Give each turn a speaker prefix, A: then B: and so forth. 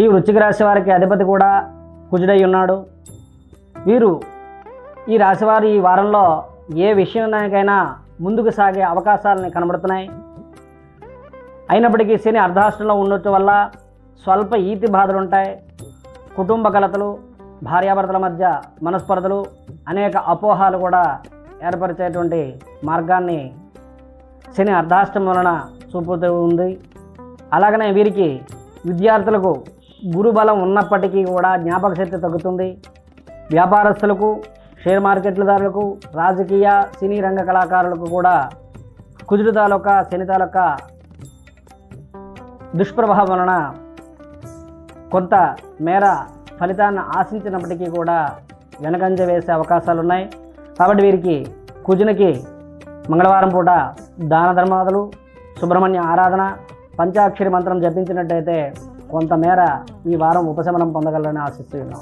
A: ఈ వృశ్చిక రాశి వారికి అధిపతి కూడా కుజుడై ఉన్నాడు. వీరు ఈ రాశివారు ఈ వారంలో ఏ విషయానికైనా ముందుకు సాగే అవకాశాలని కనబడుతున్నాయి. అయినప్పటికీ శని అర్ధాష్టంలో ఉండటం వల్ల స్వల్ప ఈతి బాధలు ఉంటాయి. కుటుంబ కలతలు, భార్యాభర్తల మధ్య మనస్పర్ధలు, అనేక అపోహాలు కూడా ఏర్పరిచేటువంటి మార్గాన్ని శని అర్ధాష్టం వలన చూపుతూ ఉంది. అలాగనే వీరికి విద్యార్థులకు గురుబలం ఉన్నప్పటికీ కూడా జ్ఞాపక శక్తి తగ్గుతుంది. వ్యాపారస్తులకు, షేర్ మార్కెట్లదారులకు, రాజకీయ సినీ రంగ కళాకారులకు కూడా కుజుడు తాలూకా శని తాలూకా దుష్ప్రభావం వలన కొంత మేర ఫలితాన్ని ఆశించినప్పటికీ కూడా వెనకంజ వేసే అవకాశాలు ఉన్నాయి. కాబట్టి వీరికి కుజునికి మంగళవారం పూట దాన ధర్మాదులు, సుబ్రహ్మణ్య ఆరాధన, పంచాక్షరి మంత్రం జపించినట్టయితే కొంతమేర ఈ వారం ఉపశమనం పొందగలరని ఆశిస్తున్నాం.